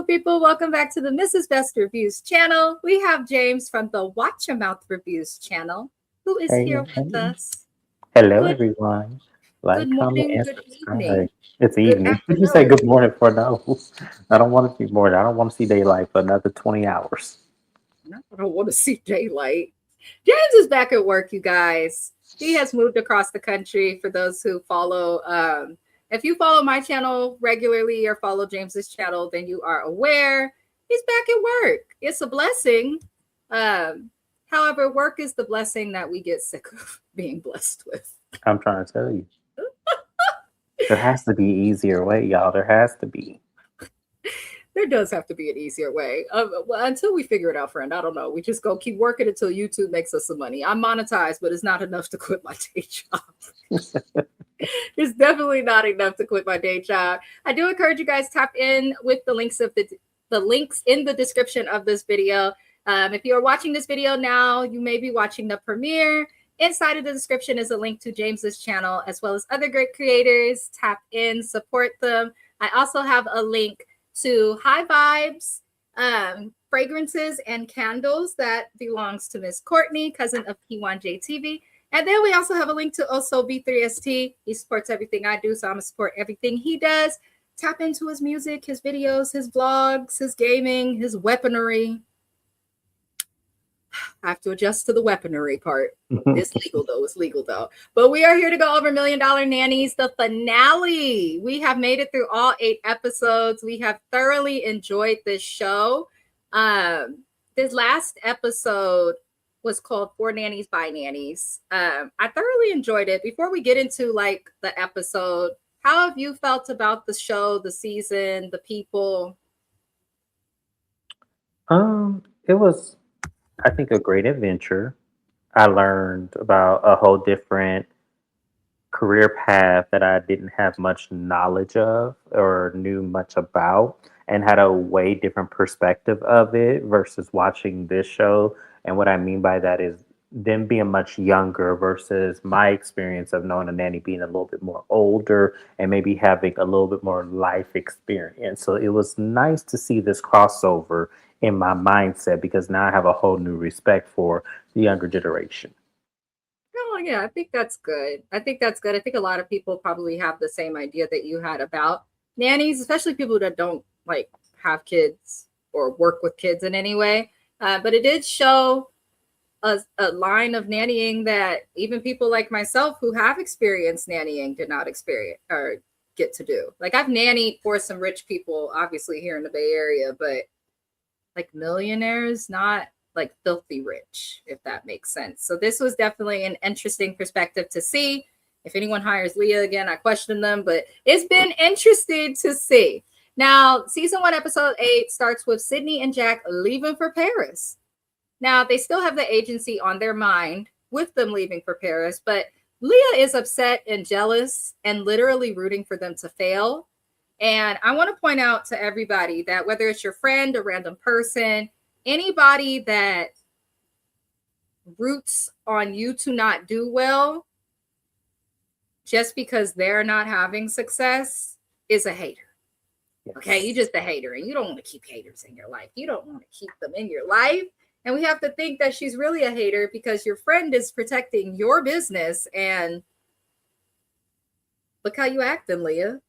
people. Welcome back to the Mrs. Best Reviews channel. We have James from the Watch Your Mouth Reviews channel, who is Hey, here with hey. us. Hello, Good, everyone. good Like, comment, morning, and good evening, subscribe. It's good evening. Did you say afternoon. good morning for no? I don't want to see morning. I don't want to see daylight for another 20 hours. No, I don't want to see daylight. James is back at work, you guys. He has moved across the country. For those who follow, if you follow my channel regularly or follow James's channel, then you are aware he's back at work. It's a blessing. However, work is the blessing that we get sick of being blessed with. I'm trying to tell you. There has to be an easier way, y'all. There has to be. There does have to be an easier way. Well, until we figure it out, friend. I don't know. We just go keep working until YouTube makes us some money. I'm monetized, but it's not enough to quit my day job. It's definitely not enough to quit my day job. I do encourage you guys tap in with the links of the links in the description of this video. If you are watching this video now, you may be watching the premiere. Inside of the description is a link to James's channel as well as other great creators. Tap in, support them. I also have a link to High Vibes fragrances and candles that belongs to Miss Courtney, cousin of P1JTV. And then we also have a link to also B3ST. He supports everything I do, so I'm going to support everything he does. Tap into his music, his videos, his vlogs, his gaming, his weaponry. I have to adjust to the weaponry part. It's legal though. It's legal though. But we are here to go over Million Dollar Nannies, the finale. We have made it through all 8 episodes. We have thoroughly enjoyed this show. This last episode was called For Nannies by Nannies. I thoroughly enjoyed it. Before we get into like the episode, how have you felt about the show, the season, the people? It was, I think, a great adventure. I learned about a whole different career path that I didn't have much knowledge of or knew much about, and had a way different perspective of it versus watching this show. And what I mean by that is them being much younger versus my experience of knowing a nanny being a little bit more older and maybe having a little bit more life experience. So it was nice to see this crossover in my mindset because now I have a whole new respect for the younger generation. Oh, yeah, I think that's good. I think that's good. I think a lot of people probably have the same idea that you had about nannies, especially people that don't like have kids or work with kids in any way. But it did show a line of nannying that even people like myself who have experienced nannying did not experience or get to do. Like I've nannied for some rich people, obviously here in the Bay Area, but like millionaires, not like filthy rich, if that makes sense. So this was definitely an interesting perspective to see. If anyone hires Leah again, I question them, but it's been interesting to see. Now, season 1, episode 8 starts with Sydney and Jack leaving for Paris. Now, they still have the agency on their mind with them leaving for Paris, but Leah is upset and jealous and literally rooting for them to fail. And I want to point out to everybody that whether it's your friend, a random person, anybody that roots on you to not do well just because they're not having success is a hater. Yes. Okay, you're just a hater and you don't want to keep haters in your life. You don't want to keep them in your life. And we have to think that she's really a hater because your friend is protecting your business. And look how you acting, Leah.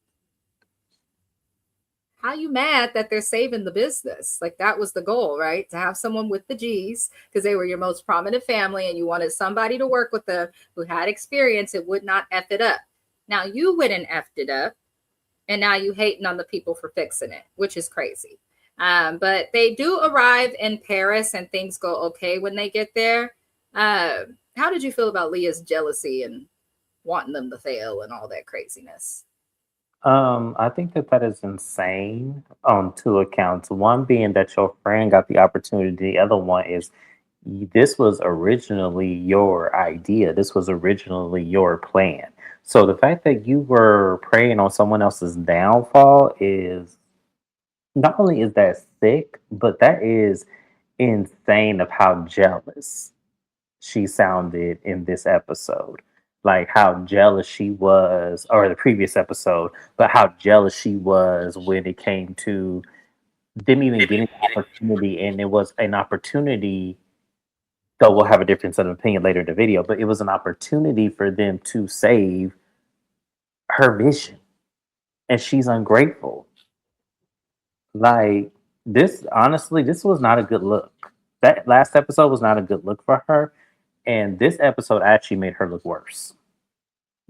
How you mad that they're saving the business? Like that was the goal, right? To have someone with the G's because they were your most prominent family and you wanted somebody to work with them who had experience and would not F it up. Now you went and F'd it up and now you hating on the people for fixing it, which is crazy. But they do arrive in Paris and things go okay when they get there. How did you feel about Leah's jealousy and wanting them to fail and all that craziness? I think that that is insane on 2 accounts. One being that your friend got the opportunity. The other one is this was originally your idea. This was originally your plan. So the fact that you were preying on someone else's downfall is not only is that sick, but that is insane of how jealous she sounded in this episode. Like how jealous she was, or the previous episode, but how jealous she was when it came to them even getting the opportunity, and it was an opportunity. So we'll have a difference of opinion later in the video, but it was an opportunity for them to save her vision, and she's ungrateful. Like this, honestly, this was not a good look. That last episode was not a good look for her, and this episode actually made her look worse.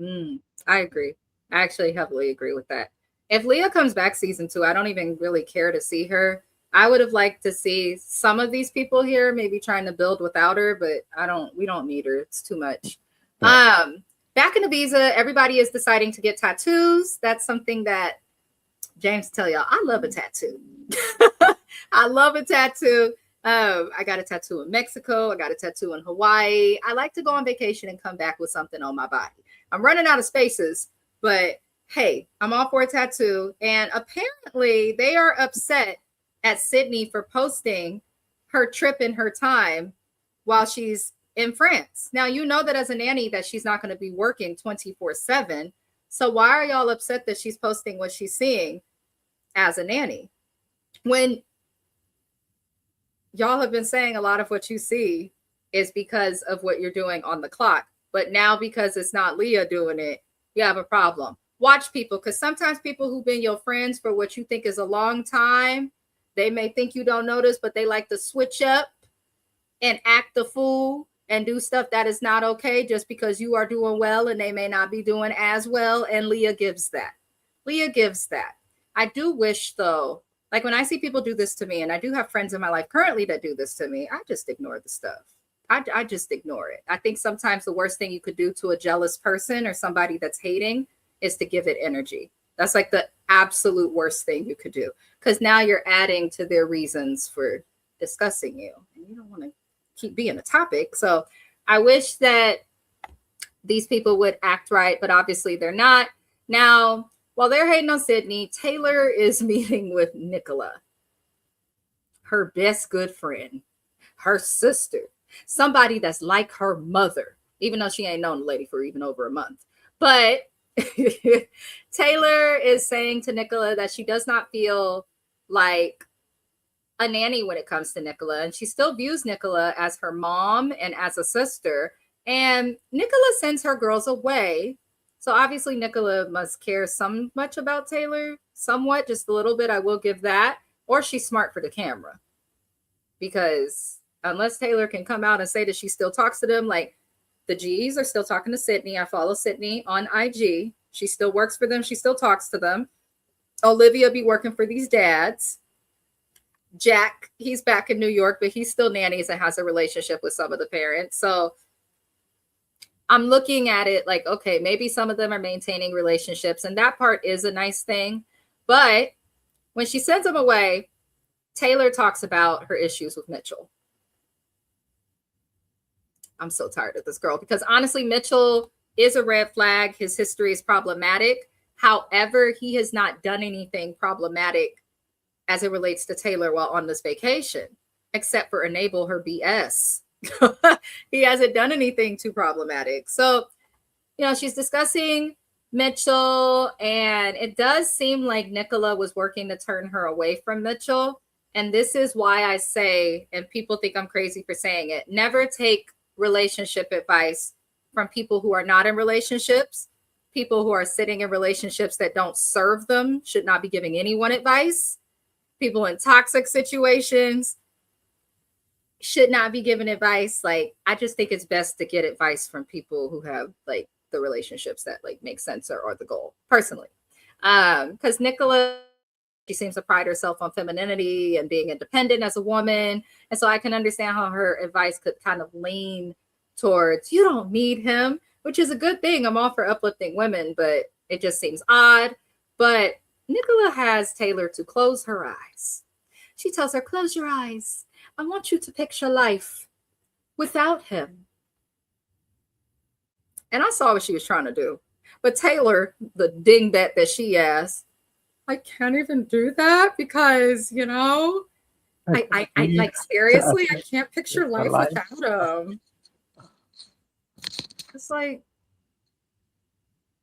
I agree. I actually heavily agree with that. If Leah comes back season 2, I don't even really care to see her. I would have liked to see some of these people here maybe trying to build without her, but we don't need her. It's too much. Yeah. Back in Ibiza, everybody is deciding to get tattoos. That's something that James tell y'all, I love a tattoo. I love a tattoo. I got a tattoo in Mexico. I got a tattoo in Hawaii. I like to go on vacation and come back with something on my body. I'm running out of spaces, but hey, I'm all for a tattoo. And apparently they are upset at Sydney for posting her trip and her time while she's in France. Now, you know that as a nanny that she's not going to be working 24/7. So why are y'all upset that she's posting what she's seeing as a nanny? When y'all have been saying a lot of what you see is because of what you're doing on the clock. But now because it's not Leah doing it, you have a problem. Watch people, because sometimes people who've been your friends for what you think is a long time, they may think you don't notice, but they like to switch up and act the fool and do stuff that is not okay just because you are doing well and they may not be doing as well. And Leah gives that. Leah gives that. I do wish, though, like when I see people do this to me, and I do have friends in my life currently that do this to me, I just ignore the stuff. I just ignore it. I think sometimes the worst thing you could do to a jealous person or somebody that's hating is to give it energy. That's like the absolute worst thing you could do, because now you're adding to their reasons for discussing you, and you don't want to keep being a topic. So I wish that these people would act right, but obviously they're not. Now, while they're hating on Sydney, Taylor is meeting with Nicola, her best good friend, her sister, somebody that's like her mother, even though she ain't known the lady for even over a month. But Taylor is saying to Nicola that she does not feel like a nanny when it comes to Nicola, and she still views Nicola as her mom and as a sister. And Nicola sends her girls away. So obviously Nicola must care some much about Taylor, somewhat, just a little bit. I will give that. Or she's smart for the camera, because unless Taylor can come out and say that she still talks to them, like the G's are still talking to Sydney. I follow Sydney on IG. She still works for them. She still talks to them. Olivia be working for these dads. Jack, he's back in New York, but he still nannies and has a relationship with some of the parents. So I'm looking at it like, okay, maybe some of them are maintaining relationships, and that part is a nice thing. But when she sends them away, Taylor talks about her issues with Mitchell. I'm so tired of this girl, because honestly, Mitchell is a red flag. His history is problematic. However, he has not done anything problematic as it relates to Taylor while on this vacation, except for enable her BS. He hasn't done anything too problematic. So, she's discussing Mitchell, and it does seem like Nicola was working to turn her away from Mitchell. And this is why I say, and people think I'm crazy for saying it, never take relationship advice from people who are not in relationships. People who are sitting in relationships that don't serve them should not be giving anyone advice. People in toxic situations should not be given advice. Like, I just think it's best to get advice from people who have like the relationships that like make sense or are the goal, personally. Because Nicola, she seems to pride herself on femininity and being independent as a woman. And so I can understand how her advice could kind of lean towards, you don't need him, which is a good thing. I'm all for uplifting women, but it just seems odd. But Nicola has Taylor to close her eyes. She tells her, close your eyes. I want you to picture life without him. And I saw what she was trying to do. But Taylor, the dingbat that she asked, I can't even do that because, I like, seriously, I can't picture life without him. It's like,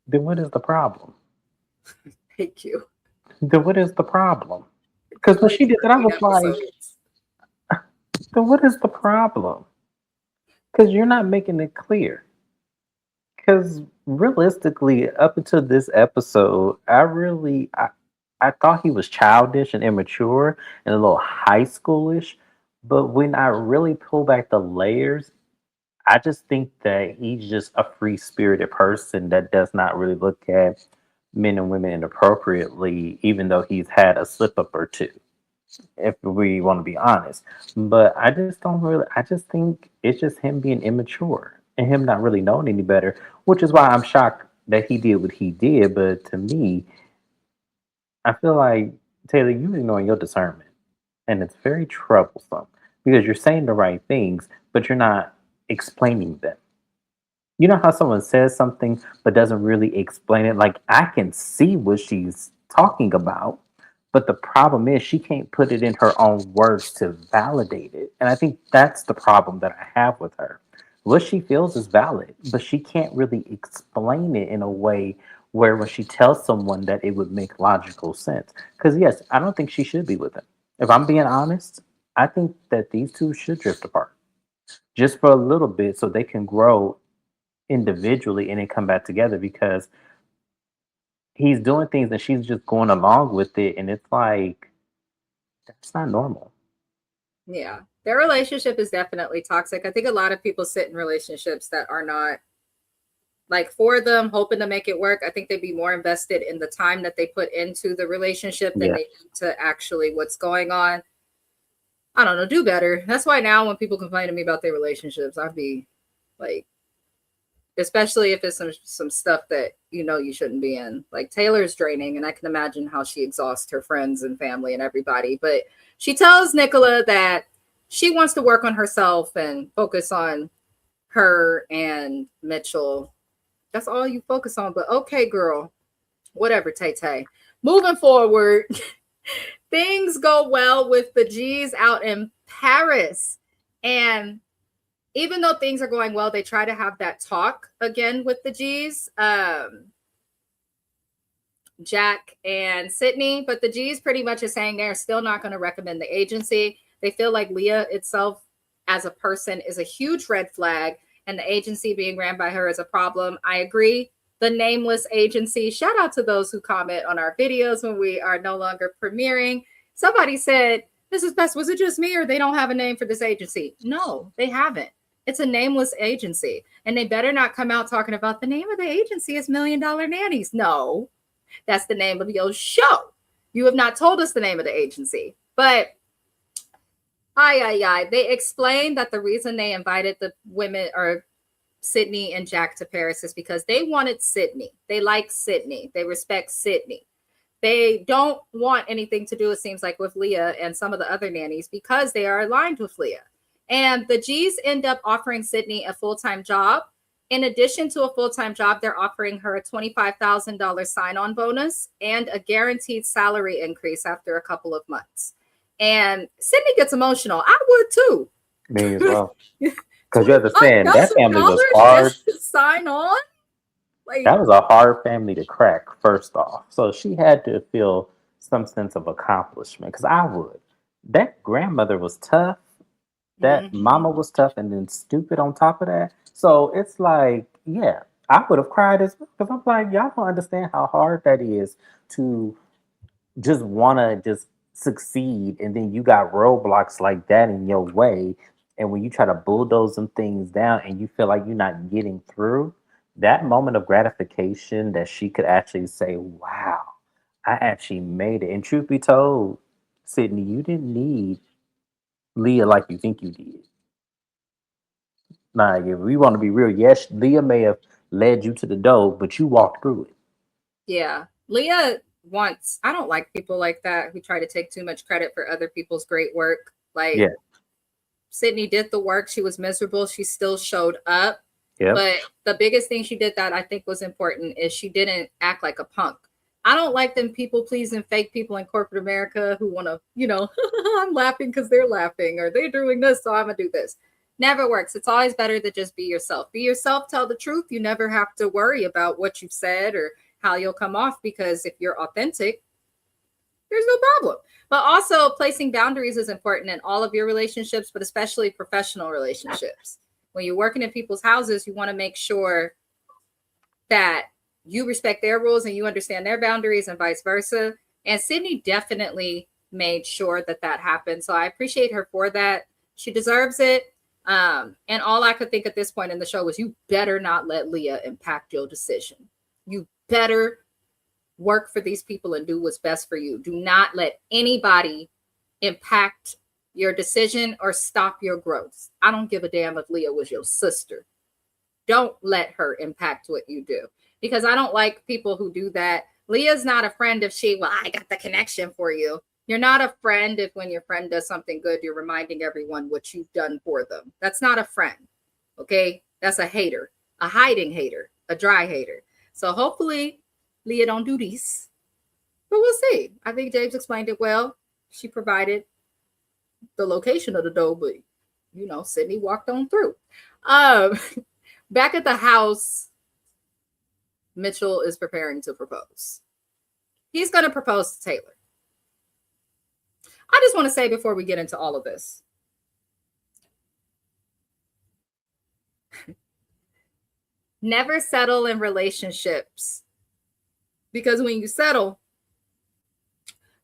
then what is the problem? thank you. Then what is the problem? Because when she did that, I 8 was like, episodes. then what is the problem? Because you're not making it clear. Because realistically, up until this episode, I thought he was childish and immature and a little high schoolish. But when I really pull back the layers, I just think that he's just a free spirited person that does not really look at men and women inappropriately, even though he's had a slip up or two, if we want to be honest. But I just think it's just him being immature and him not really knowing any better, which is why I'm shocked that he did what he did. But to me, I feel like, Taylor, you ignoring your discernment. And it's very troublesome because you're saying the right things, but you're not explaining them. You know how someone says something but doesn't really explain it? Like, I can see what she's talking about, but the problem is she can't put it in her own words to validate it. And I think that's the problem that I have with her. What she feels is valid, but she can't really explain it in a way where when she tells someone that it would make logical sense. Because, yes, I don't think she should be with him. If I'm being honest, I think that these two should drift apart just for a little bit so they can grow individually and then come back together because he's doing things and she's just going along with it, and it's like that's not normal. Yeah. Their relationship is definitely toxic. I think a lot of people sit in relationships that are not like for them, hoping to make it work. I think they'd be more invested in the time that they put into the relationship than Yeah. they do to actually what's going on. I don't know, do better. That's why now when people complain to me about their relationships, I'd be like, especially if it's some stuff that you know you shouldn't be in. Like Taylor's draining, and I can imagine how she exhausts her friends and family and everybody. But she tells Nicola that she wants to work on herself and focus on her and Mitchell. That's all you focus on. But okay, girl, whatever, Tay Tay. Moving forward, things go well with the G's out in Paris. And even though things are going well, they try to have that talk again with the G's, Jack and Sydney. But the G's pretty much is saying they're still not going to recommend the agency. They feel like Leah itself as a person is a huge red flag, and the agency being ran by her is a problem. I agree. The nameless agency, shout out to those who comment on our videos when we are no longer premiering. Somebody said, Mrs. Best, was it just me or they don't have a name for this agency? No, they haven't. It's a nameless agency. And they better not come out talking about the name of the agency is Million Dollar Nannies. No, that's the name of your show. You have not told us the name of the agency. But they explained that the reason they invited the women or Sydney and Jack to Paris is because they wanted Sydney. They like Sydney. They respect Sydney. They don't want anything to do, it seems like, with Leah and some of the other nannies because they are aligned with Leah. And the G's end up offering Sydney a full-time job. In addition to a full-time job, they're offering her a $25,000 sign-on bonus and a guaranteed salary increase after a couple of months. And Sydney gets emotional. I would too. Me as well. Because you understand that family was $25,000 hard. just to sign on? Like, That was a hard family to crack, first off. So she had to feel some sense of accomplishment. Because I would. That grandmother was tough. That mama was tough and then stupid on top of that. So it's like, yeah, I would have cried as well. Because I'm like, y'all don't understand how hard that is to just want to just succeed, and then you got roadblocks like that in your way, and when you try to bulldoze some things down and you feel like you're not getting through, that moment of gratification that she could actually say, wow, I actually made it. And truth be told, Sydney, you didn't need Leah like you think you did. Like, if we want to be real, yes, Leah may have led you to the door, but you walked through it. yeah. Leah wants, I don't like people like that who try to take too much credit for other people's great work. Like, Yeah. Sydney did the work. She was miserable. She still showed up. Yep. But the biggest thing she did that I think was important is she didn't act like a punk. I don't like them people pleasing fake people in corporate America who want to, I'm laughing because they're laughing or they're doing this, so I'm going to do this. Never works. It's always better to just be yourself. Be yourself, tell the truth. You never have to worry about what you've said or how you'll come off because if you're authentic, There's no problem. But also placing boundaries is important in all of your relationships, but especially professional relationships. When you're working in people's houses, you want to make sure that you respect their rules and you understand their boundaries and vice versa. And Sydney definitely made sure that that happened. So I appreciate her for that. She deserves it. And all I could think at this point in the show was you better not let Leah impact your decision. You better work for these people and do what's best for you. Do not let anybody impact your decision or stop your growth. I don't give a damn if Leah was your sister. Don't let her impact what you do, because I don't like people who do that. Leah's not a friend if I got the connection for you. You're not a friend if when your friend does something good, you're reminding everyone what you've done for them. That's not a friend. Okay. That's a hater, a hiding hater, a dry hater. So hopefully Leah don't do this, but we'll see. I think James explained it well. She provided the location of the dough, but Sydney walked on through. Back at the house, Mitchell is preparing to propose. He's going to propose to Taylor. I just want to say before we get into all of this, never settle in relationships, because when you settle,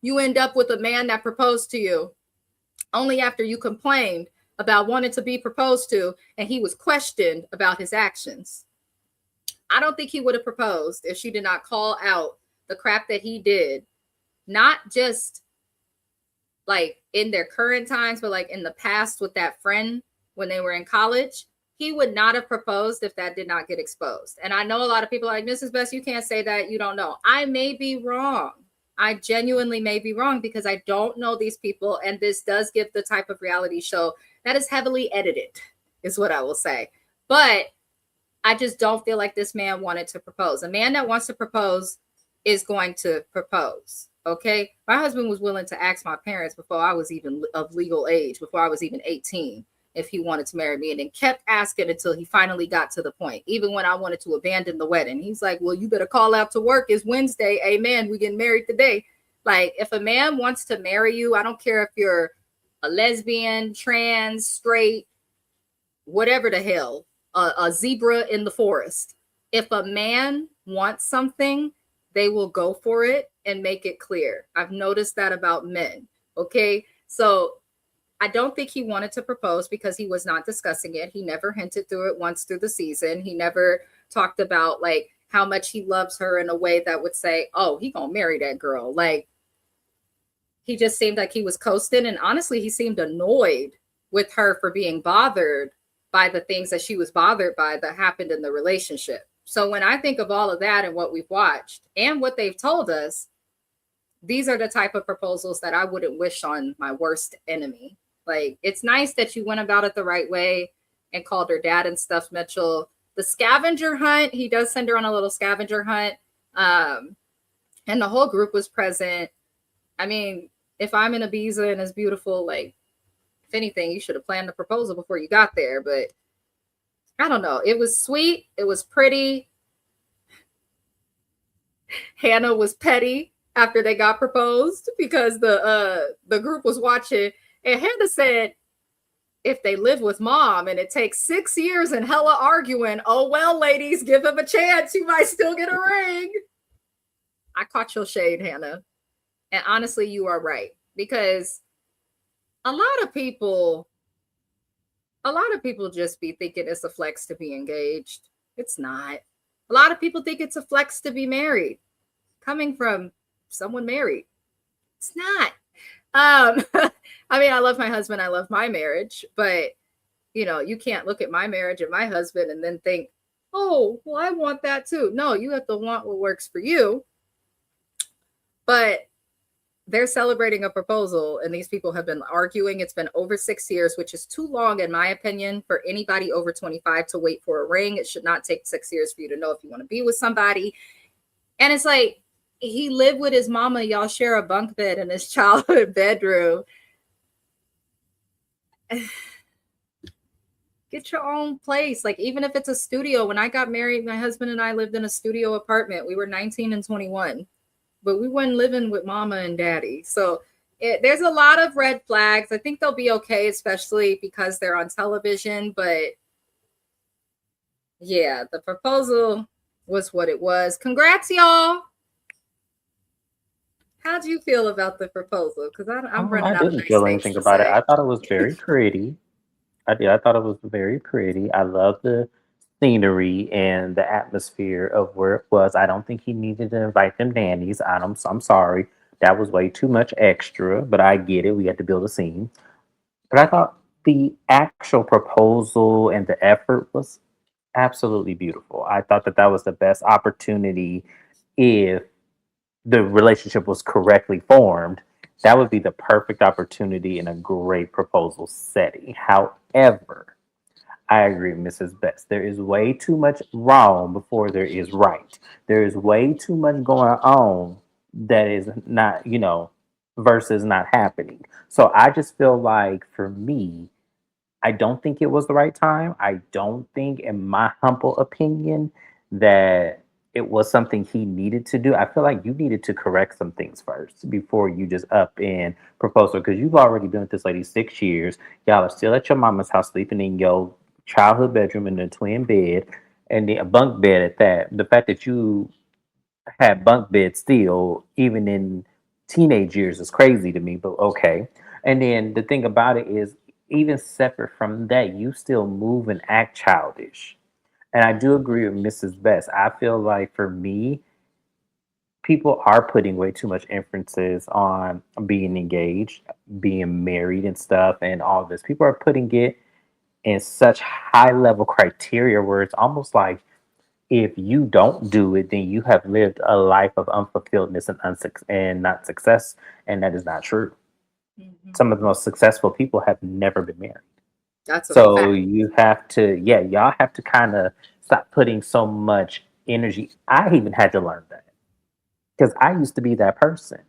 you end up with a man that proposed to you only after you complained about wanting to be proposed to and he was questioned about his actions. I don't think he would have proposed if she did not call out the crap that he did, not just like in their current times, but like in the past with that friend when they were in college. He would not have proposed if that did not get exposed. And I know a lot of people are like, Mrs. Best, you can't say that. You don't know. I may be wrong. I genuinely may be wrong because I don't know these people. And this does give the type of reality show that is heavily edited, is what I will say. But I just don't feel like this man wanted to propose. A man that wants to propose is going to propose. Okay. My husband was willing to ask my parents before I was even of legal age, before I was even 18, if he wanted to marry me, and then kept asking until he finally got to the point. Even when I wanted to abandon the wedding, he's like, well, you better call out to work. It's Wednesday. Amen. We getting married today. Like, if a man wants to marry you, I don't care if you're a lesbian, trans, straight, whatever the hell, a zebra in the forest. If a man wants something, they will go for it and make it clear. I've noticed that about men. Okay. So I don't think he wanted to propose because he was not discussing it. He never hinted through it once through the season. He never talked about like how much he loves her in a way that would say, oh, he gonna marry that girl. Like, he just seemed like he was coasting. And honestly, he seemed annoyed with her for being bothered by the things that she was bothered by that happened in the relationship. So when I think of all of that and what we've watched and what they've told us, these are the type of proposals that I wouldn't wish on my worst enemy. Like, it's nice that you went about it the right way and called her dad and stuff, Mitchell. The scavenger hunt, he does send her on a little scavenger hunt. And the whole group was present. I mean, if I'm in Ibiza and it's beautiful, like, if anything, you should have planned the proposal before you got there. But I don't know. It was sweet. It was pretty. Hannah was petty after they got proposed because the group was watching. And Hannah said, if they live with mom and it takes 6 years and hella arguing, oh, well, ladies, give him a chance. You might still get a ring. I caught your shade, Hannah. And honestly, you are right. Because a lot of people just be thinking it's a flex to be engaged. It's not. A lot of people think it's a flex to be married. Coming from someone married. It's not. I mean, I love my husband. I love my marriage, but you can't look at my marriage and my husband and then think, oh, well, I want that too. No, you have to want what works for you. But they're celebrating a proposal and these people have been arguing. It's been over 6 years, which is too long, in my opinion, for anybody over 25 to wait for a ring. It should not take 6 years for you to know if you want to be with somebody. And it's like, he lived with his mama. Y'all share a bunk bed in his childhood bedroom. Get your own place. Like, even if it's a studio. When I got married, my husband and I lived in a studio apartment. We were 19 and 21. but we weren't living with mama and daddy. So there's a lot of red flags. I think they'll be okay, especially because they're on television. But yeah, the proposal was what it was. Congrats, y'all. How'd you feel about the proposal? Because I'm I running out of didn't nice feel things anything to about it. say. I thought it was very pretty. I did. I thought it was very pretty. I love the scenery and the atmosphere of where it was. I don't think he needed to invite them nannies. I'm sorry. That was way too much extra, but I get it. We had to build a scene. But I thought the actual proposal and the effort was absolutely beautiful. I thought that that was the best opportunity if the relationship was correctly formed. That would be the perfect opportunity in a great proposal setting. However, I agree, Mrs. Best. There is way too much wrong before there is right. There is way too much going on that is not, versus not happening. So I just feel like for me, I don't think it was the right time. I don't think, in my humble opinion, that it was something he needed to do. I feel like you needed to correct some things first before you just up and propose her, because you've already been with this lady 6 years. Y'all are still at your mama's house, sleeping in your childhood bedroom in a twin bed and a bunk bed at that. The fact that you had bunk beds still, even in teenage years, is crazy to me, but okay. And then the thing about it is, even separate from that, you still move and act childish. And I do agree with Mrs. Best. I feel like for me, people are putting way too much emphasis on being engaged, being married, and stuff, and all this. People are putting it in such high level criteria where it's almost like, if you don't do it, then you have lived a life of unfulfilledness and and not success, and that is not true. Mhm. Some of the most successful people have never been married. That's a So fact. you have to, yeah, y'all have to kind of stop putting so much energy. I even had to learn that because I used to be that person.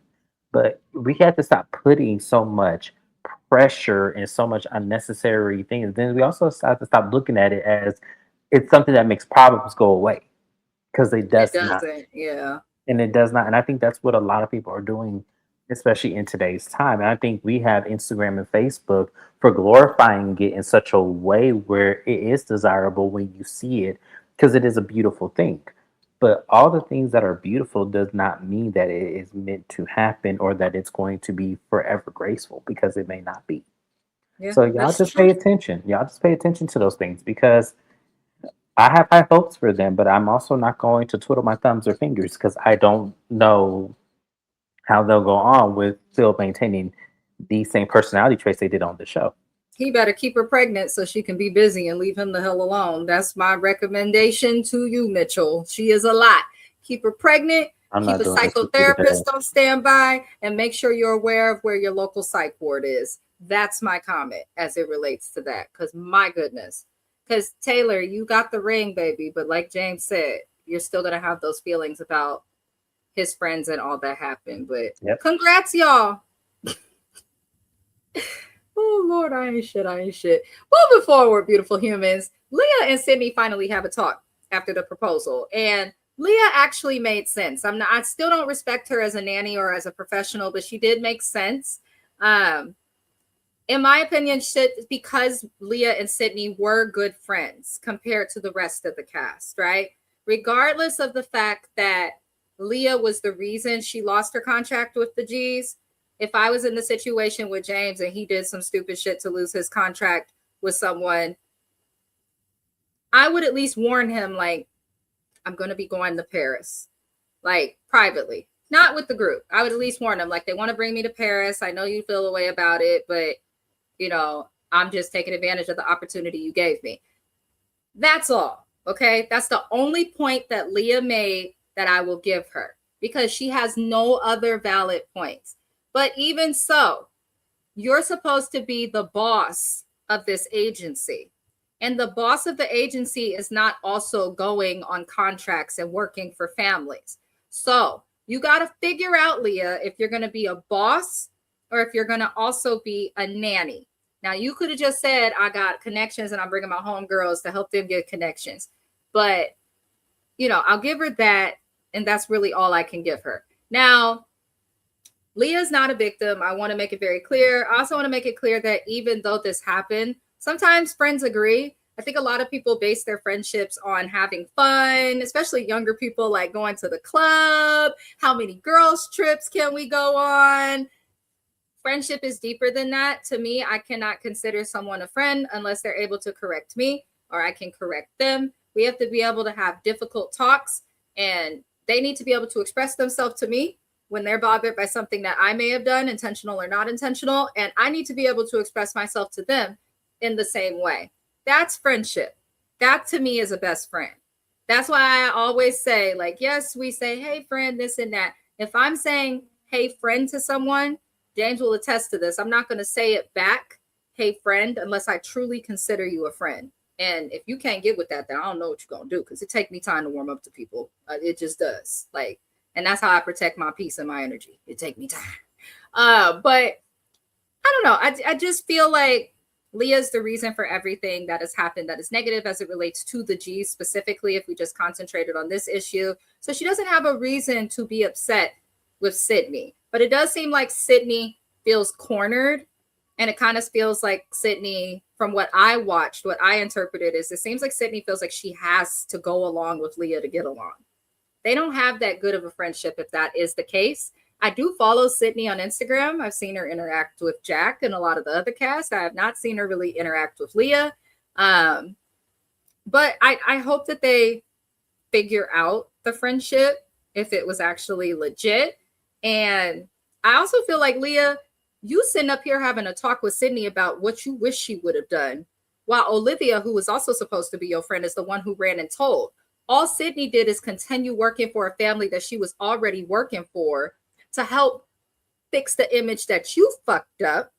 But we had to stop putting so much pressure and so much unnecessary things. Then we also have to stop looking at it as it's something that makes problems go away, because it It does not. doesn't. Yeah. And it does not. And I think that's what a lot of people are doing, especially in today's time. And I think we have Instagram and Facebook for glorifying it in such a way where it is desirable when you see it, because it is a beautiful thing. But all the things that are beautiful does not mean that it is meant to happen or that it's going to be forever graceful, because it may not be. Yeah. So y'all That's just true. pay attention. Y'all just pay attention to those things, because I have high hopes for them, but I'm also not going to twiddle my thumbs or fingers, because I don't know how they'll go on with still maintaining the same personality traits they did on the show. He better keep her pregnant so she can be busy and leave him the hell alone. That's my recommendation to you, Mitchell. She is a lot. Keep her pregnant, I'm keep not a doing this with you today. psychotherapist on standby, and make sure you're aware of where your local psych ward is. That's my comment as it relates to that. Because my goodness. Because Taylor, you got the ring, baby. But like James said, you're still going to have those feelings about his friends and all that happened. But Yep. congrats, y'all. Oh Lord, I ain't shit. I ain't shit. Moving forward, beautiful humans. Leah and Sydney finally have a talk after the proposal, and Leah actually made sense. I still don't respect her as a nanny or as a professional, but she did make sense. Um, in my opinion, should because Leah and Sydney were good friends compared to the rest of the cast, right? Regardless of the fact that Leah was the reason she lost her contract with the G's. If I was in the situation with James and he did some stupid shit to lose his contract with someone, I would at least warn him, like, I'm going to be going to Paris, like privately, not with the group. I would at least warn him, like, they want to bring me to Paris. I know you feel a way about it, but I'm just taking advantage of the opportunity you gave me. That's all. Okay. That's the only point that Leah made that I will give her, because she has no other valid points. But even so, you're supposed to be the boss of this agency. And the boss of the agency is not also going on contracts and working for families. So you got to figure out, Leah, if you're going to be a boss or if you're going to also be a nanny. Now, you could have just said, I got connections and I'm bringing my homegirls to help them get connections. But, I'll give her that. And that's really all I can give her. Now, Leah's not a victim. I want to make it very clear. I also want to make it clear that even though this happened, sometimes friends agree. I think a lot of people base their friendships on having fun, especially younger people, like going to the club. How many girls' trips can we go on? Friendship is deeper than that. To me, I cannot consider someone a friend unless they're able to correct me or I can correct them. We have to be able to have difficult talks, and they need to be able to express themselves to me when they're bothered by something that I may have done, intentional or not intentional. And I need to be able to express myself to them in the same way. That's friendship. That to me is a best friend. That's why I always say, like, yes, we say, hey, friend, this and that. If I'm saying, hey, friend to someone, James will attest to this. I'm not going to say it back, hey, friend, unless I truly consider you a friend. And if you can't get with that, then I don't know what you're going to do, because it takes me time to warm up to people. It just does. Like, and that's how I protect my peace and my energy. It takes me time. But I don't know. I just feel like Leah's the reason for everything that has happened that is negative as it relates to the G's specifically, if we just concentrated on this issue. So she doesn't have a reason to be upset with Sydney. But it does seem like Sydney feels cornered. And it kind of feels like Sydney, from what I watched, what I interpreted is it seems like Sydney feels like she has to go along with Leah to get along. They don't have that good of a friendship if that is the case. I do follow Sydney on Instagram. I've seen her interact with Jack and a lot of the other cast. I have not seen her really interact with Leah. But I hope that they figure out the friendship, if it was actually legit. And I also feel like, Leah, you sitting up here having a talk with Sydney about what you wish she would have done, while Olivia, who was also supposed to be your friend, is the one who ran and told. All Sydney did is continue working for a family that she was already working for to help fix the image that you fucked up.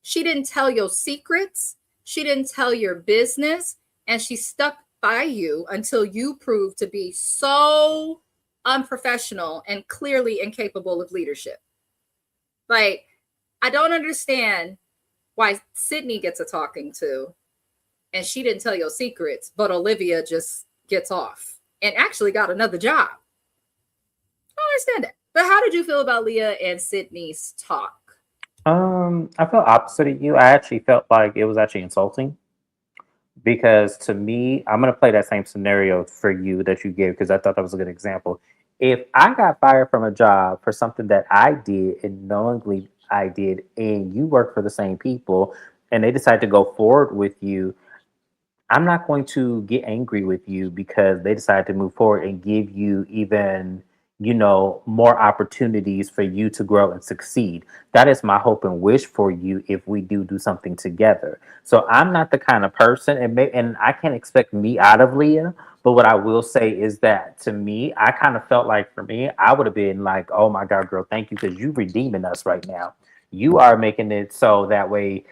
She didn't tell your secrets. She didn't tell your business. And she stuck by you until you proved to be so unprofessional and clearly incapable of leadership. Like, I don't understand why Sydney gets a talking to and she didn't tell your secrets, but Olivia just gets off and actually got another job. I don't understand that. But how did you feel about Leah and Sydney's talk? I felt opposite of you. I actually felt like it was actually insulting because to me, I'm gonna play that same scenario for you that you gave because I thought that was a good example. If I got fired from a job for something that I did and knowingly I did, and you work for the same people, and they decide to go forward with you, I'm not going to get angry with you because they decide to move forward and give you even, more opportunities for you to grow and succeed. That is my hope and wish for you if we do something together. So I'm not the kind of person, and I can't expect me out of Leah. But what I will say is that to me, I kind of felt like for me, I would have been like, "Oh my God, girl, thank you because you redeeming us right now. You are making it so that way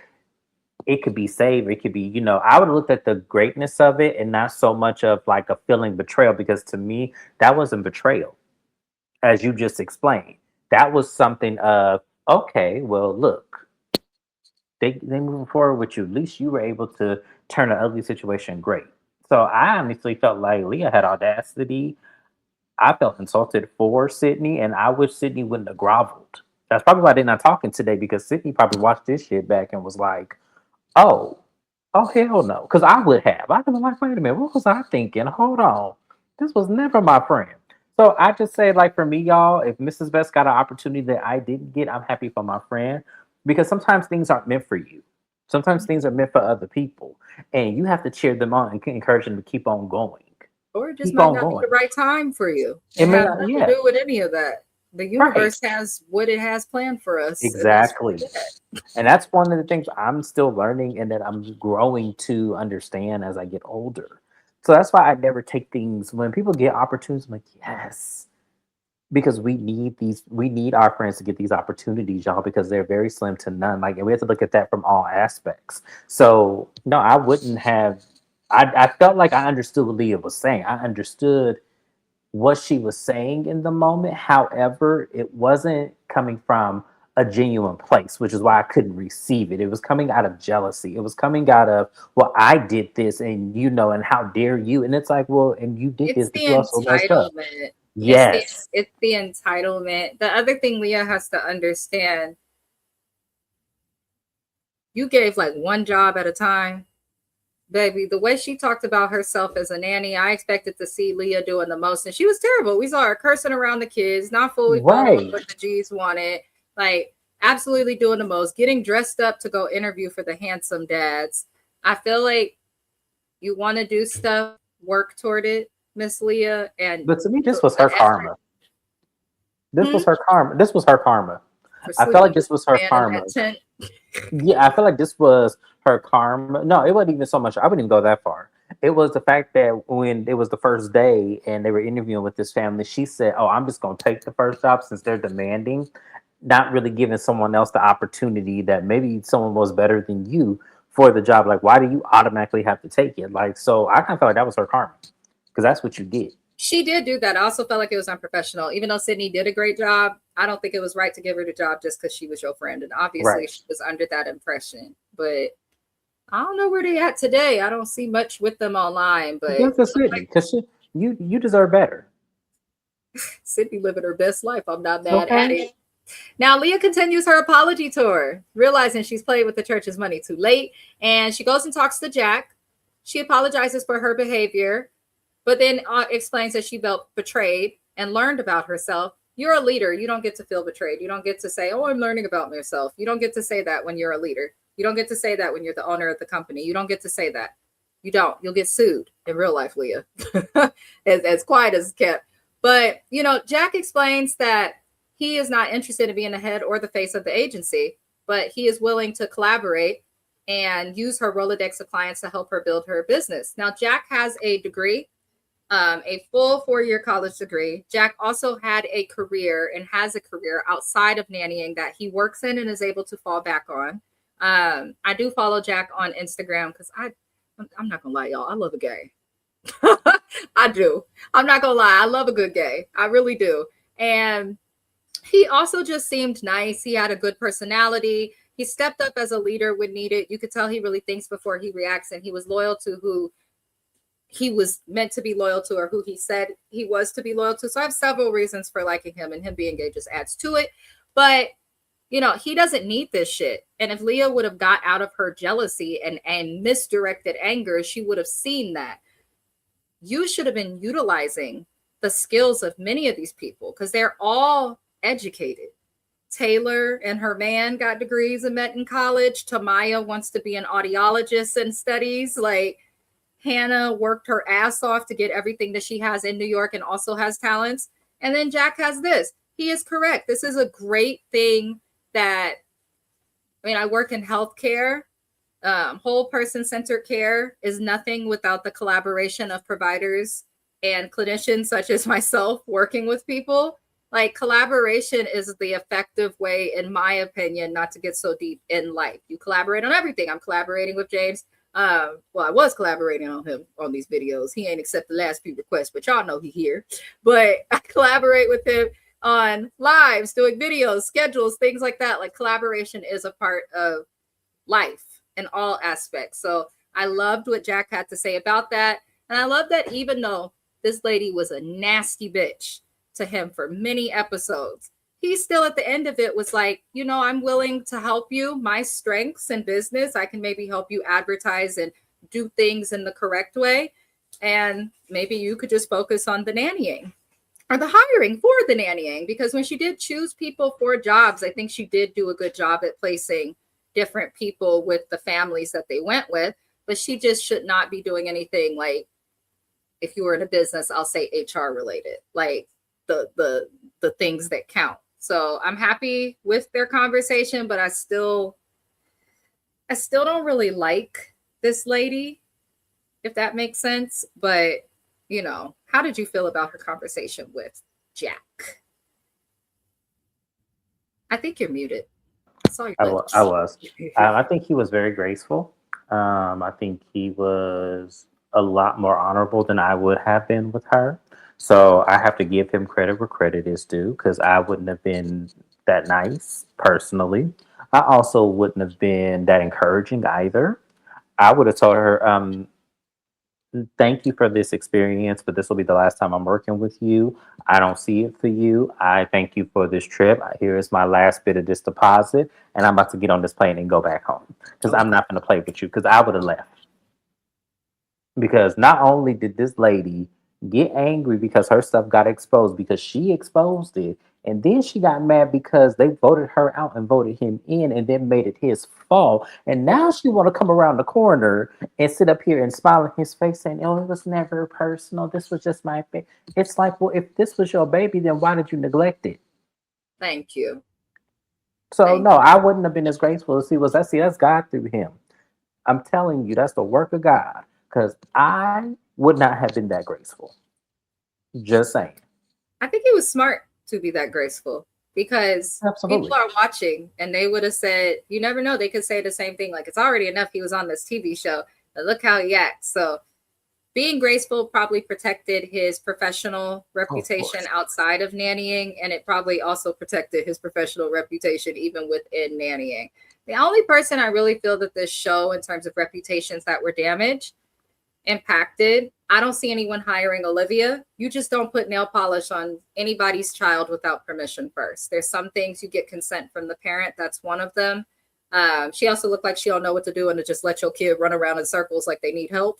it could be saved. It could be, I would have looked at the greatness of it and not so much of like a feeling betrayal because to me, that wasn't betrayal, as you just explained. That was something of, okay, well, look, they moving forward with you. At least you were able to turn an ugly situation great. So I honestly felt like Leah had audacity. I felt insulted for Sydney, and I wish Sydney wouldn't have groveled. That's probably why they're not talking today because Sydney probably watched this shit back and was like, oh, oh hell no, because I would have. I'd been like, wait a minute, what was I thinking? Hold on, this was never my friend. So I just say, like for me, y'all, if Mrs. Best got an opportunity that I didn't get, I'm happy for my friend because sometimes things aren't meant for you. Sometimes things are meant for other people, and you have to cheer them on and encourage them to keep on going. Or it just Keep might on not be going. the right time for you. It It may has not, nothing to yeah, do with any of that. The right. universe has what it has planned for us, and that's Exactly. it. And that's one of the things I'm still learning and that I'm growing to understand as I get older. So that's why I never take things when people get opportunities, I'm like, yes. Because we need our friends to get these opportunities, y'all, because they're very slim to none. Like, and we have to look at that from all aspects. So no, I wouldn't have I felt like I understood what Leah was saying. I understood what she was saying in the moment. However, it wasn't coming from a genuine place, which is why I couldn't receive it. It was coming out of jealousy. It was coming out of, well, I did this and and how dare you? And it's like, well, and you did It's this, but the you also messed up. entitlement. It's the Yes. it's the entitlement. The other thing Leah has to understand, you gave like one job at a time. Baby, the way she talked about herself as a nanny, I expected to see Leah doing the most, and she was terrible. We saw her cursing around the kids, not fully following Right. what the G's wanted, like absolutely doing the most, getting dressed up to go interview for the handsome dads. I feel like you want to do stuff, work toward it, Miss Leah, and But to me, this put was the her effort. karma. This Hmm? was her karma. This was her karma. For I felt sleeping like with this was her the man in karma. that tent. Yeah, I feel like this was her karma. No, it wasn't even so much. I wouldn't even go that far. It was the fact that when it was the first day and they were interviewing with this family, she said, "Oh, I'm just going to take the first job since they're demanding," not really giving someone else the opportunity that maybe someone was better than you for the job. Like, why do you automatically have to take it? Like, so I kind of felt like that was her karma because that's what you get. She did do that. I also felt like it was unprofessional. Even though Sydney did a great job, I don't think it was right to give her the job just because she was your friend. And obviously, Right. she was under that impression. But I don't know where they at today. I don't see much with them online. But Good it for looked Sydney like because you deserve better. Sydney living her best life. I'm not mad at Okay. it. Now, Leah continues her apology tour, realizing she's played with the church's money too late. And she goes and talks to Jack. She apologizes for her behavior, but then explains that she felt betrayed and learned about herself. You're a leader. You don't get to feel betrayed. You don't get to say, "Oh, I'm learning about myself." You don't get to say that when you're a leader. You don't get to say that when you're the owner of the company. You don't get to say that. You don't. You'll get sued in real life, Leah, as quiet as kept. But, Jack explains that he is not interested in being the head or the face of the agency, but he is willing to collaborate and use her Rolodex of clients to help her build her business. Now, Jack has a degree, a full 4-year college degree. Jack also had a career and has a career outside of nannying that he works in and is able to fall back on. I do follow Jack on Instagram because I'm not gonna lie, y'all. I love a gay. I do. I'm not gonna lie. I love a good gay. I really do. And he also just seemed nice. He had a good personality. He stepped up as a leader when needed. You could tell he really thinks before he reacts, and he was loyal to who he was meant to be loyal to or who he said he was to be loyal to. So I have several reasons for liking him, and him being gay just adds to it. But he doesn't need this shit. And if Leah would have got out of her jealousy and misdirected anger, she would have seen that. You should have been utilizing the skills of many of these people because they're all educated. Taylor and her man got degrees and met in college. Tamaya wants to be an audiologist and studies. Like, Hannah worked her ass off to get everything that she has in New York and also has talents. And then Jack has this. He is correct. This is a great thing that, I work in healthcare. Whole person centered care is nothing without the collaboration of providers and clinicians such as myself working with people. Like, collaboration is the effective way, in my opinion, not to get so deep in life. You collaborate on everything. I'm collaborating with James. Well, I was collaborating on him on these videos. He ain't accept the last few requests, but y'all know he here. But I collaborate with him on lives, doing videos, schedules, things like that. Like, collaboration is a part of life in all aspects. So I loved what Jack had to say about that. And I love that even though this lady was a nasty bitch to him for many episodes, he still at the end of it was like, I'm willing to help you. My strengths in business, I can maybe help you advertise and do things in the correct way. And maybe you could just focus on the nannying or the hiring for the nannying, because when she did choose people for jobs, I think she did do a good job at placing different people with the families that they went with. But she just should not be doing anything like, if you were in a business, I'll say HR related, like the things that count. So I'm happy with their conversation, but I still don't really like this lady, if that makes sense. But how did you feel about her conversation with Jack? I think you're muted. I saw your I lips. was. I think he was very graceful. I think he was a lot more honorable than I would have been with her. So I have to give him credit where credit is due because I wouldn't have been that nice personally. I also wouldn't have been that encouraging either. I would have told her, thank you for this experience, but this will be the last time I'm working with you. I don't see it for you. I thank you for this trip. Here is my last bit of this deposit, and I'm about to get on this plane and go back home because Oh, I'm not going to play with you because I would have left. Because not only did this lady get angry because her stuff got exposed because she exposed it, and then she got mad because they voted her out and voted him in and then made it his fault. And now she want to come around the corner and sit up here and smile in his face saying, "Oh, it was never personal. This was just my baby." It's like, well, if this was your baby, then why did you neglect it? thank you. So Thank no, you. I wouldn't have been as graceful as he was. That's God through him. I'm telling you, that's the work of God. Because I would not have been that graceful. Just saying. I think it was smart to be that graceful because people Absolutely. are watching and they would have said, you never know, they could say the same thing. Like, it's already enough he was on this TV show, but look how he acts. So being graceful probably protected his professional Oh, of reputation course. outside of nannying, and it probably also protected his professional reputation even within nannying. The only person I really feel that this show, in terms of reputations that were damaged, impacted, I don't see anyone hiring Olivia. You just don't put nail polish on anybody's child without permission first. There's some things you get consent from the parent. That's one of them. She also looked like she don't know what to do and to just let your kid run around in circles like they need help.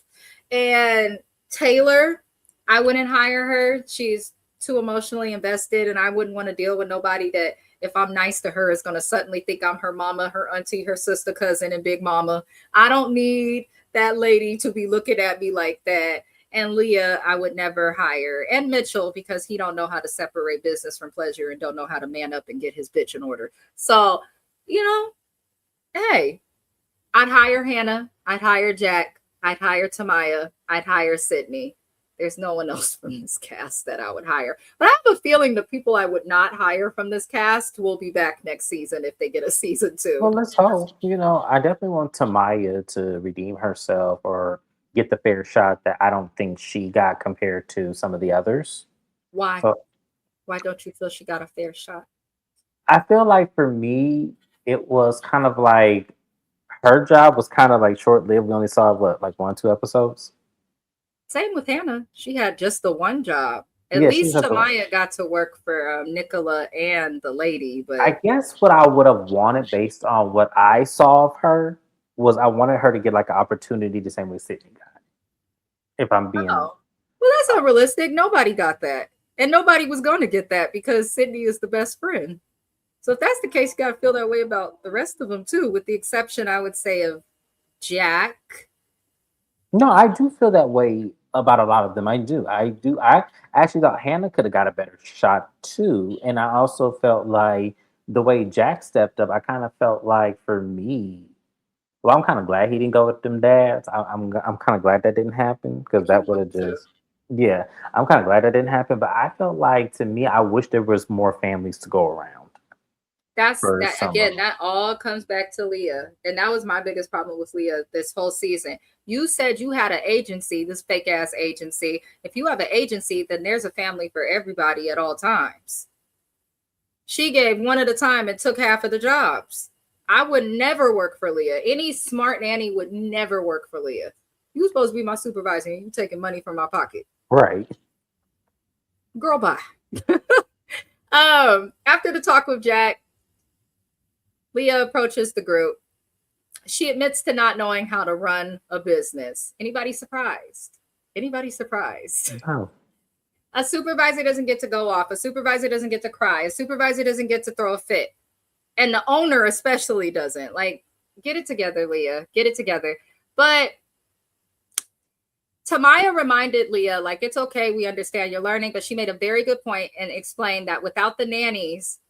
And Taylor, I wouldn't hire her. She's too emotionally invested, and I wouldn't want to deal with nobody that, if I'm nice to her, is going to suddenly think I'm her mama, her auntie, her sister, cousin, and big mama. I don't need that lady to be looking at me like that. And Leah, I would never hire. And Mitchell, because he don't know how to separate business from pleasure and don't know how to man up and get his bitch in order. So, you know, hey, I'd hire Hannah. I'd hire Jack. I'd hire Tamaya. I'd hire Sydney. There's no one else from this cast that I would hire. But I have a feeling the people I would not hire from this cast will be back next season if they get a season Well, two. let's hope. I definitely want Tamaya to redeem herself or get the fair shot that I don't think she got compared to some of the others. Why? So Why don't you feel she got a fair shot? I feel like for me, it was kind of like her job was kind of like short lived. We only saw what, like one, 2 episodes? Same with Hannah. She had just the one job. At Yeah, she just least had the. Tamaya got to work for Nicola and the lady, I but guess what I would have wanted based on what I saw of her was I wanted her to get like an opportunity the same way Sydney got. If I'm being oh, well, that's unrealistic. Nobody got that. And nobody was going to get that because Sydney is the best friend. So if that's the case, you got to feel that way about the rest of them too, with the exception, I would say, of Jack. no, I do feel that way about a lot of them. I do. I do. I actually thought Hannah could have got a better shot too. And I also felt like the way Jack stepped up, I kind of felt like for me, well, I'm kind of glad he didn't go with them dads. I'm kind of glad that didn't happen because He that would wanted have to. just yeah. I'm kind of glad that didn't happen. But I felt like to me, I wish there was more families to go around That's for that some of again, them. that all comes back to Leah. And that was my biggest problem with Leah this whole season. You said you had an agency, this fake ass agency. If you have an agency, then there's a family for everybody at all times. She gave one at a time and took half of the jobs. I would never work for Leah. Any smart nanny would never work for Leah. You supposed to be my supervisor and you taking money from my pocket. Right. Girl, bye. After the talk with Jack, Leah approaches the group. She admits to not knowing how to run a business. Anybody surprised? Anybody surprised? No. A supervisor doesn't get to go off. A supervisor doesn't get to cry. A supervisor doesn't get to throw a fit. And the owner especially doesn't. Like, get it together, Leah. Get it together. But Tamaya reminded Leah, like, it's okay. We understand you're learning. But she made a very good point and explained that without the nannies,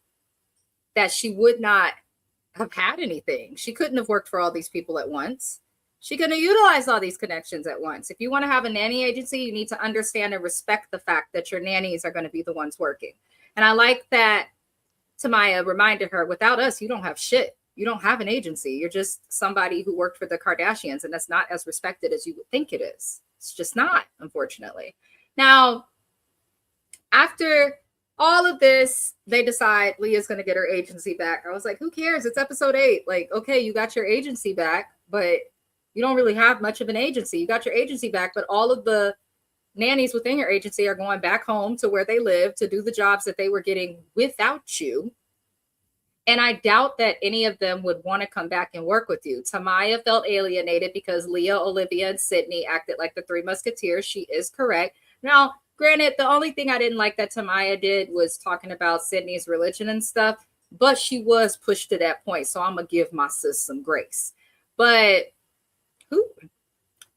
that she would not have had anything. She couldn't have worked for all these people at once. She couldn't have utilized all these connections at once. If you want to have a nanny agency, you need to understand and respect the fact that your nannies are going to be the ones working. And I like that Tamaya reminded her, without us, you don't have shit. You don't have an agency. You're just somebody who worked for the Kardashians, and that's not as respected as you would think it is. It's just not, unfortunately. Now, after all of this, they decide Leah's going to get her agency back. I was like, who cares? It's episode 8. Like, okay, you got your agency back, but You don't really have much of an agency. You got your agency back, but all of the nannies within your agency are going back home to where they live to do the jobs that they were getting without you. And I doubt that any of them would want to come back and work with you. Tamaya felt alienated because Leah, Olivia, and Sydney acted like the Three Musketeers. She is correct. Now, granted, the only thing I didn't like that Tamaya did was talking about Sydney's religion and stuff, but she was pushed to that point. So I'm going to give my sis some grace. But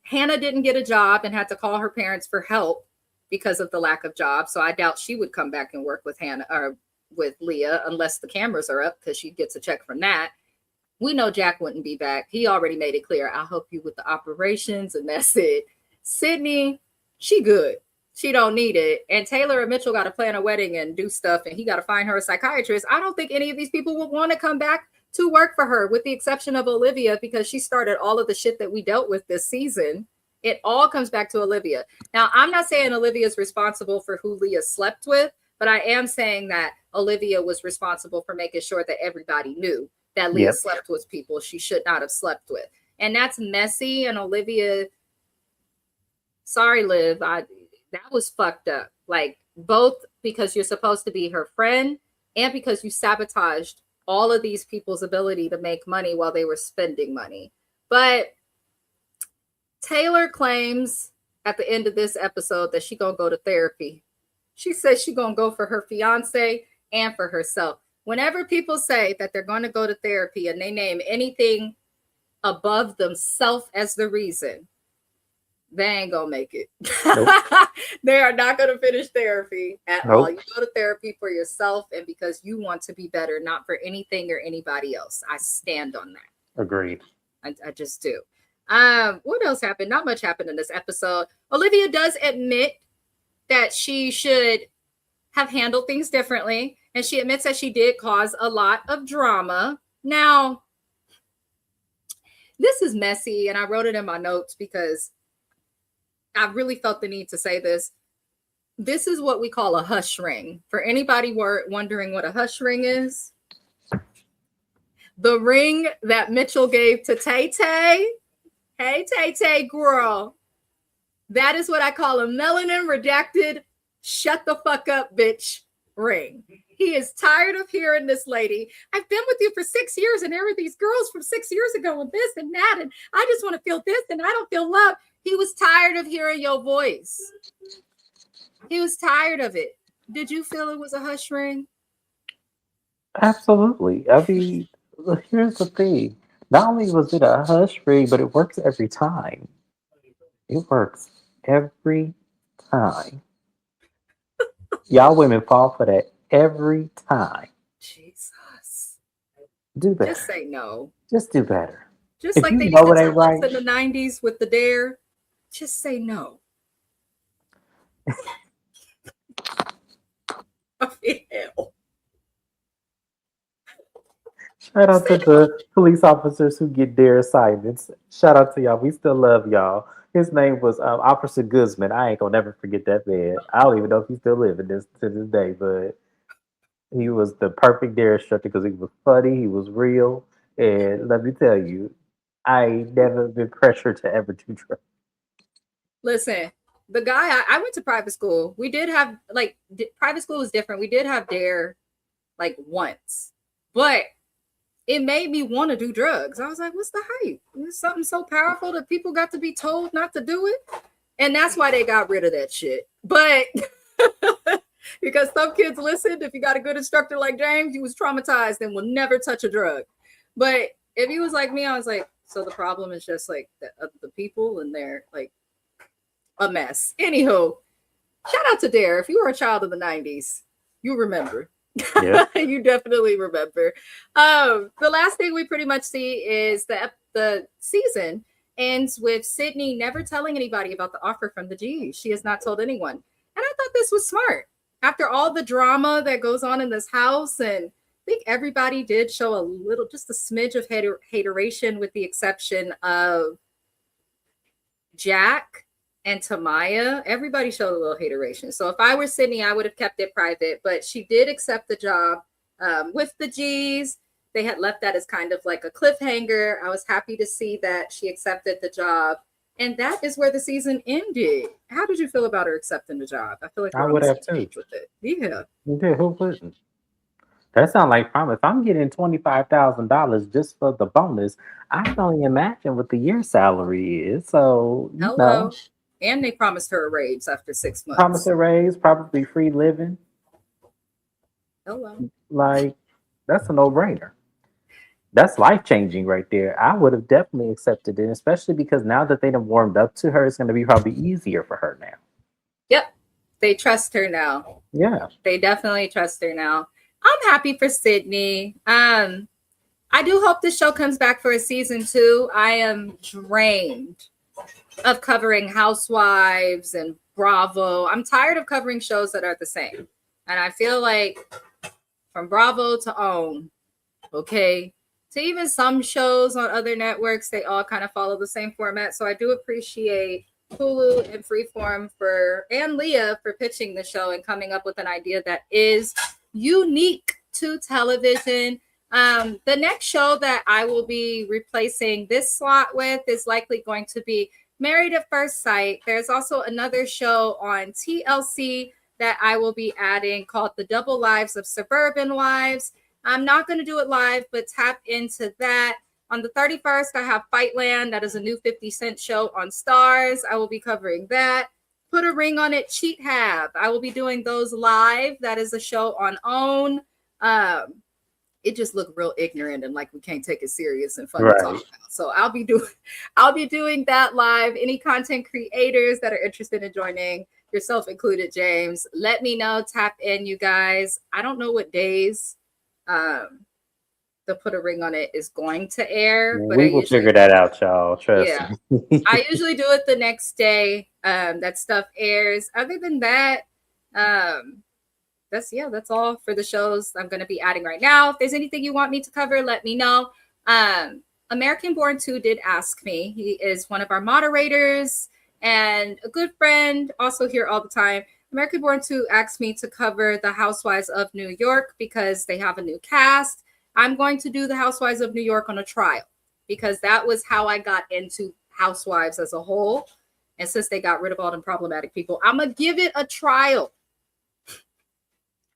Hannah didn't get a job and had to call her parents for help because of the lack of jobs. So I doubt she would come back and work with Hannah or with Leah unless the cameras are up, because she gets a check from that. We know Jack wouldn't be back. He already made it clear. I'll help you with the operations, and that's it. Sydney, she good. She don't need it. And Taylor and Mitchell got to plan a wedding and do stuff, and he got to find her a psychiatrist. I don't think any of these people would want to come back to work for her, with the exception of Olivia, because she started all of the shit that we dealt with this season. It all comes back to Olivia. Now, I'm not saying Olivia is responsible for who Leah slept with, but I am saying that Olivia was responsible for making sure that everybody knew that Leah slept with people she should not have slept with. And that's messy. And Olivia, sorry, Liv, that was fucked up. Like, both because you're supposed to be her friend and because you sabotaged all of these people's ability to make money while they were spending money. But Taylor claims at the end of this episode that she gonna go to therapy. She says she's going to go for her fiance and for herself. Whenever people say that they're going to go to therapy and they name anything above themselves as the reason, they ain't going to make it. Nope. They are not going to finish therapy at all. You go to therapy for yourself and because you want to be better, not for anything or anybody else. I stand on that. Agreed. I just do. What else happened? Not much happened in this episode. Olivia does admit that she should have handled things differently. And she admits that she did cause a lot of drama. Now, this is messy, and I wrote it in my notes because I really felt the need to say this. This is what we call a hush ring. For anybody wondering what a hush ring is, the ring that Mitchell gave to Tay-Tay. Hey, Tay-Tay, girl. That is what I call a melanin redacted, shut the fuck up, bitch ring. He is tired of hearing this lady. I've been with you for 6 years and there were these girls from 6 years ago and this and that. And I just want to feel this and I don't feel love. He was tired of hearing your voice. He was tired of it. Did you feel it was a hush ring? Absolutely. I mean, here's the thing. Not only was it a hush ring, but it works every time. It works every time. Y'all women fall for that every time. Jesus. Do better. Just say no. Just do better. Just if like they used to tell us in the 90s with the dare, just say no. Hell. Shout out to the police officers who get dare assignments. Shout out to y'all. We still love y'all. His name was Officer Guzman. I ain't gonna never forget that man. I don't even know if he's still living to this day, but he was the perfect dare instructor because he was funny, he was real, and let me tell you, I ain't never been pressured to ever do drugs. Listen, the guy I went to private school. We did have private school was different. We did have dare once, but it made me want to do drugs. I was like, what's the hype? It's something so powerful that people got to be told not to do it. And that's why they got rid of that shit. But because some kids listened, if you got a good instructor like James, you was traumatized and will never touch a drug. But if he was like me, I was like, so the problem is just the people and they're a mess. Anywho, shout out to Dare. If you were a child of the 90s, you remember. Yeah. You definitely remember. The last thing we pretty much see is the season ends with Sydney never telling anybody about the offer from the G's. She has not told anyone. And I thought this was smart. After all the drama that goes on in this house, and I think everybody did show just a smidge of hateration with the exception of Jack and Tamaya. Everybody showed a little hateration. So if I were Sydney, I would have kept it private, but she did accept the job with the G's. they had left that as kind of like a cliffhanger. I was happy to see that she accepted the job. And that is where the season ended. How did you feel about her accepting the job? I feel like I we're on would the same have too. page with it. Yeah. Yeah, who wouldn't? That sounds like promise. If I'm getting $25,000 just for the bonus, I can only imagine what the year salary is. So, Hello. And they promised her a raise after 6 promise months. a raise, probably free living. Hello. Like, that's a no-brainer. That's life-changing right there. I would have definitely accepted it, especially because now that they have warmed up to her, it's going to be probably easier for her now. Yep. They trust her now. Yeah. They definitely trust her now. I'm happy for Sydney. I do hope the show comes back for a season 2. I am drained of covering Housewives and Bravo. I'm tired of covering shows that are the same. And I feel like from Bravo to OWN, okay, to even some shows on other networks, they all kind of follow the same format. So I do appreciate Hulu and Freeform and Leah for pitching the show and coming up with an idea that is unique to television. The next show that I will be replacing this slot with is likely going to be Married at First Sight. There's also another show on TLC that I will be adding called The Double Lives of Suburban Wives. I'm not going to do it live, but tap into that. On the 31st, I have Fightland. That is a new 50 Cent show on Stars. I will be covering that. Put a Ring on It, Cheat Have. I will be doing those live. That is a show on OWN. It just looked real ignorant and like we can't take it serious and fun to talk about. So I'll be doing that live. Any content creators that are interested in joining, yourself included, James, let me know. Tap in, you guys. I don't know what days the Put a Ring on It is going to air, but we will figure that out, y'all. Trust me. I usually do it the next day that stuff airs. Other than that, that's all for the shows I'm going to be adding right now. If there's anything you want me to cover, let me know. American Born 2 did ask me. He is one of our moderators and a good friend, also here all the time. American Born 2 asked me to cover the Housewives of New York because they have a new cast. I'm going to do the Housewives of New York on a trial because that was how I got into Housewives as a whole. And since they got rid of all them problematic people, I'm going to give it a trial.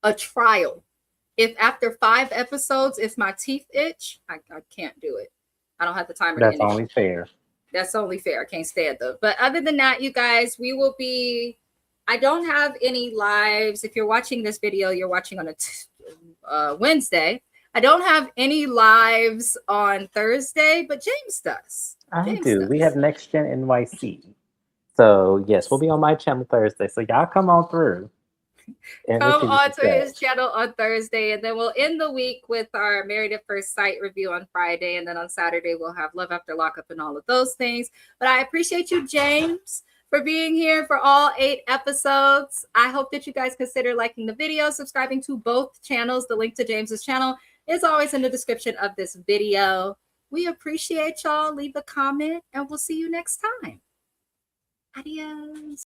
A trial. If after 5 episodes, if my teeth itch, I can't do it. I don't have the time. That's only fair. That's only fair. I can't stand them. But other than that, you guys, I don't have any lives. If you're watching this video, you're watching on a Wednesday. I don't have any lives on Thursday, but James does. I do. We have Next Gen NYC. So, yes, we'll be on my channel Thursday. So, y'all come on through. Come on to his channel on Thursday. And then we'll end the week with our Married at First Sight review on Friday. And then on Saturday, we'll have Love After Lockup and all of those things. But I appreciate you, James, for being here for all 8 episodes. I hope that you guys consider liking the video, subscribing to both channels. The link to James's channel is always in the description of this video. We appreciate y'all. Leave a comment and we'll see you next time. Adios.